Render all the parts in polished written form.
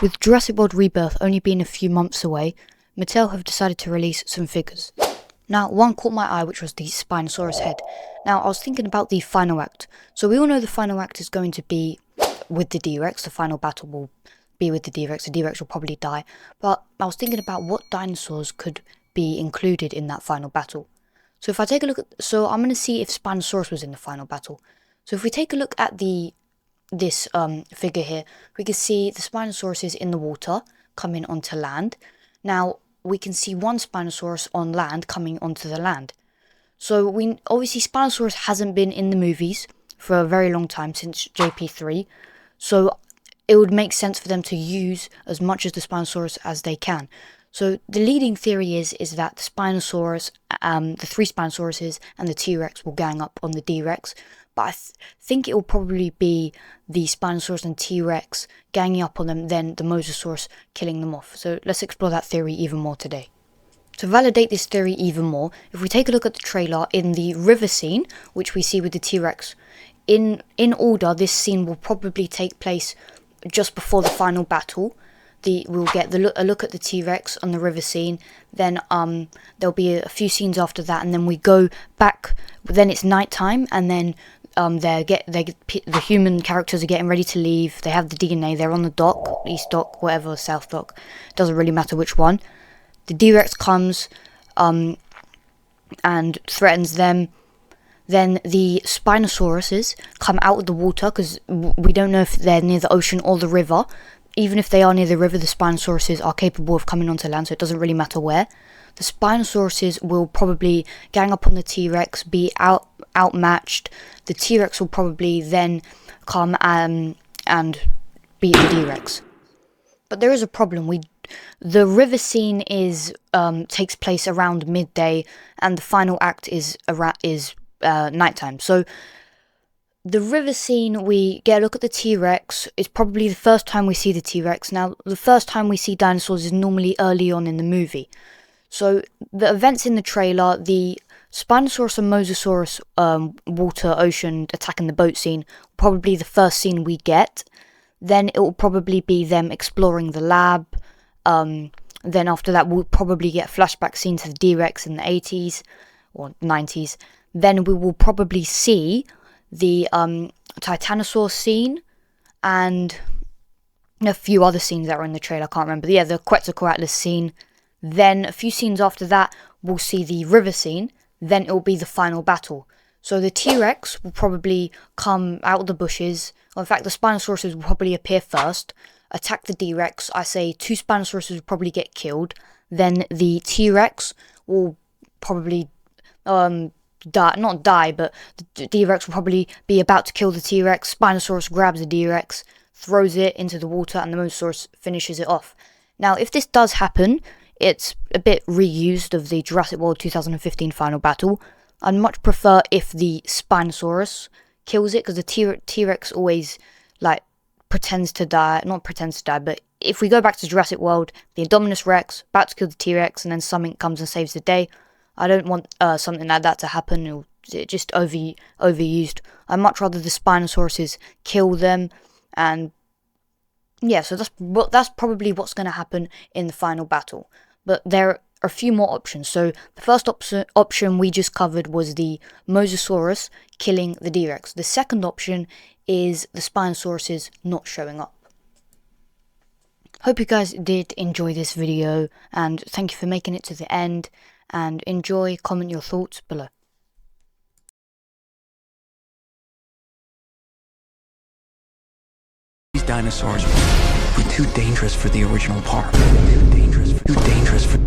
With Jurassic World Rebirth only being a few months away, Mattel have decided to release some figures. Now, one caught my eye, which was the Spinosaurus head. Now, I was thinking about the final act. So we all know the final act is going to be with the D-Rex. The final battle will be with the D-Rex. The D-Rex will probably die. But I was thinking about what dinosaurs could be included in that final battle. So if I take a look at... So I'm going to see if Spinosaurus was in the final battle. So if we take a look at this figure here, we can see the Spinosaurus is in the water coming onto land. Now we can see one Spinosaurus on land coming onto the land. So we obviously Spinosaurus hasn't been in the movies for a very long time, since JP3. So it would make sense for them to use as much of the Spinosaurus as they can. So the leading theory is that the Spinosaurus, the three Spinosauruses and the T-Rex will gang up on the D-Rex. But I think it will probably be the Spinosaurus and T-Rex ganging up on them, then the Mosasaurus killing them off. So let's explore that theory even more today. To validate this theory even more, if we take a look at the trailer in the river scene, which we see with the T-Rex, in order, this scene will probably take place just before the final battle. We'll get a look at the T-Rex on the river scene, then there'll be a few scenes after that, and then we go back, then it's night time, and then the human characters are getting ready to leave. They have the DNA, they're on the dock, east dock, whatever, south dock, doesn't really matter which one. The D-Rex comes and threatens them. Then the Spinosauruses come out of the water, because we don't know if they're near the ocean or the river. Even if they are near the river, the Spinosauruses are capable of coming onto land, so it doesn't really matter where. The Spinosauruses will probably gang up on the T-Rex, be outmatched. The T-Rex will probably then come and beat the D-Rex. But there is a problem. The river scene takes place around midday, and the final act is nighttime. So the river scene, we get a look at the T-Rex. It's probably the first time we see the T-Rex. Now, the first time we see dinosaurs is normally early on in the movie. So the events in the trailer, the Spinosaurus and Mosasaurus water ocean attacking the boat scene, probably the first scene we get. Then it will probably be them exploring the lab. Then after that, we'll probably get a flashback scene to the D-Rex in the 80s or 90s. Then we will probably see the Titanosaur scene and a few other scenes that are in the trailer, I can't remember. Yeah, the Quetzalcoatlus scene. Then a few scenes after that, we'll see the river scene. Then it will be the final battle. So the T-Rex will probably come out of the bushes. Or in fact, the Spinosauruses will probably appear first, attack the D-Rex. I say 2 Spinosauruses will probably get killed. Then the T-Rex will probably not die, but the D-Rex will probably be about to kill the T-Rex. Spinosaurus grabs the D-Rex, throws it into the water, and the Mosasaurus finishes it off. Now, if this does happen, it's a bit reused of the Jurassic World 2015 final battle. I'd much prefer if the Spinosaurus kills it, because the T-Rex always pretends to die, but if we go back to Jurassic World, the Indominus Rex about to kill the T-Rex, and then something comes and saves the day. I don't want something like that to happen. It's just overused. I'd much rather the Spinosauruses kill them, and yeah, so that's probably what's going to happen in the final battle. But there are a few more options. So the first option we just covered was the Mosasaurus killing the D-Rex. The second option is the Spinosauruses not showing up. Hope you guys did enjoy this video, and thank you for making it to the end. And enjoy, comment your thoughts below. These dinosaurs were too dangerous for the original park. Too dangerous for...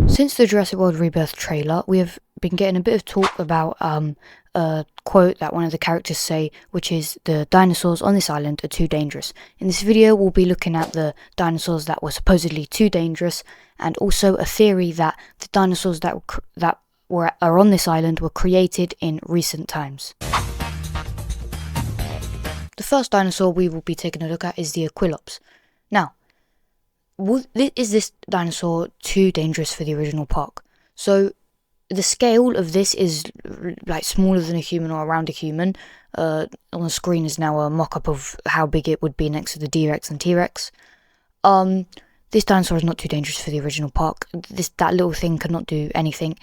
Since the Jurassic World Rebirth trailer, we have been getting a bit of talk about a quote that one of the characters say, which is, "The dinosaurs on this island are too dangerous." In this video, we'll be looking at the dinosaurs that were supposedly too dangerous, and also a theory that the dinosaurs that are on this island were created in recent times. The first dinosaur we will be taking a look at is the Aquilops. Now, is this dinosaur too dangerous for the original park? So the scale of this is like smaller than a human or around a human. On the screen is now a mock-up of how big it would be next to the D-Rex and T-Rex. This dinosaur is not too dangerous for the original park. That little thing could not do anything.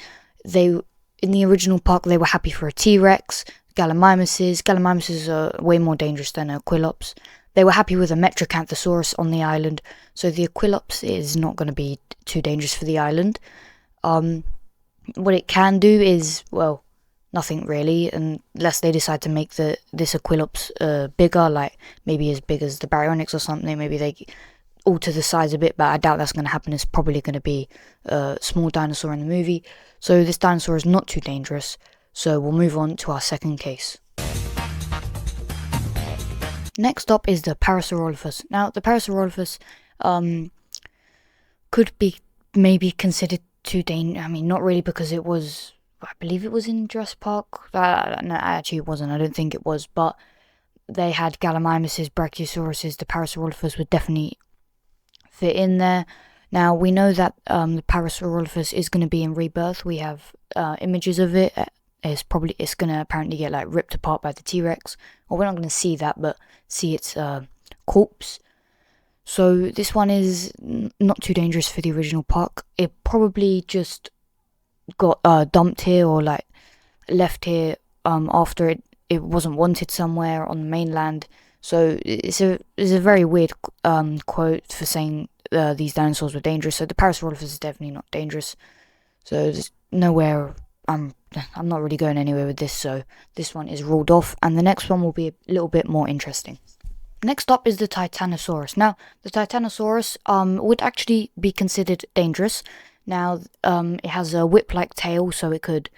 In the original park, they were happy for a T-Rex, Gallimimuses. Gallimimuses are way more dangerous than Aquilops. They were happy with a Metracanthosaurus on the island, so the Aquilops is not going to be too dangerous for the island. What it can do is, well, nothing really, unless they decide to make this Aquilops bigger, like maybe as big as the Baryonyx or something. Maybe they alter the size a bit, but I doubt that's going to happen. It's probably going to be a small dinosaur in the movie. So this dinosaur is not too dangerous. So we'll move on to our second case. Next up is the Parasaurolophus. Now, the Parasaurolophus could be maybe considered too dangerous. I mean, not really, because it was, I believe it was in Jurassic Park. No, actually it wasn't. I don't think it was. But they had Gallimimuses, Brachiosauruses. The Parasaurolophus would definitely fit in there. Now, we know that the Parasaurolophus is going to be in Rebirth. We have images of it. It's going to apparently get like ripped apart by the T-Rex. Well, we're not going to see that, but see its corpse. So this one is not too dangerous for the original park. It probably just got dumped here, or like left here after it wasn't wanted somewhere on the mainland. So it's a very weird quote for saying these dinosaurs were dangerous. So the Parasaurolophus is definitely not dangerous. So there's nowhere. I'm not really going anywhere with this. So this one is ruled off, and the next one will be a little bit more interesting. Next up is the Titanosaurus. Now, the Titanosaurus would actually be considered dangerous. Now, it has a whip-like tail, so it could,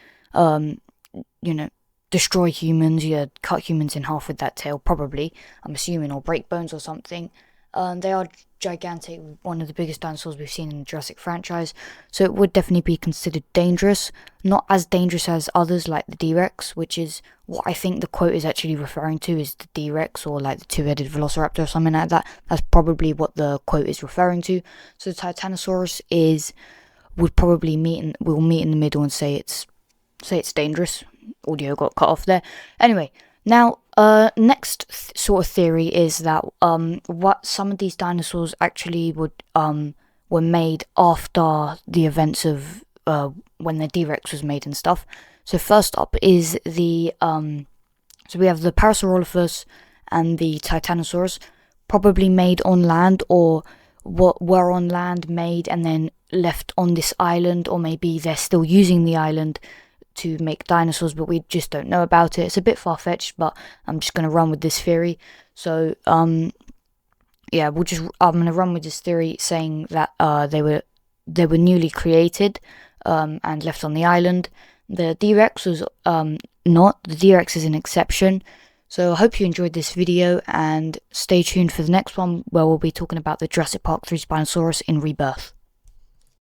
destroy humans. Cut humans in half with that tail, probably. I'm assuming, or break bones or something. They are gigantic, one of the biggest dinosaurs we've seen in the Jurassic franchise, so it would definitely be considered dangerous. Not as dangerous as others like the D-Rex, which is what I think the quote is actually referring to, is the D-Rex, or like the two-headed velociraptor or something like that. That's probably what the quote is referring to. So the Titanosaurus would probably meet in the middle and say it's dangerous. Audio got cut off there. Anyway, now next sort of theory is that what some of these dinosaurs actually were made after the events of when the D-Rex was made and stuff. So first up is so we have the Parasaurolophus and the Titanosaurus, probably made on land, or what were on land, made and then left on this island, or maybe they're still using the island to make dinosaurs, but we just don't know about it. It's a bit far-fetched, but I'm just going to run with this theory. So I'm going to run with this theory, saying that they were newly created and left on the island. The D-Rex was not. The D-Rex is an exception. So I hope you enjoyed this video, and stay tuned for the next one, where we'll be talking about the Jurassic Park 3 Spinosaurus in Rebirth.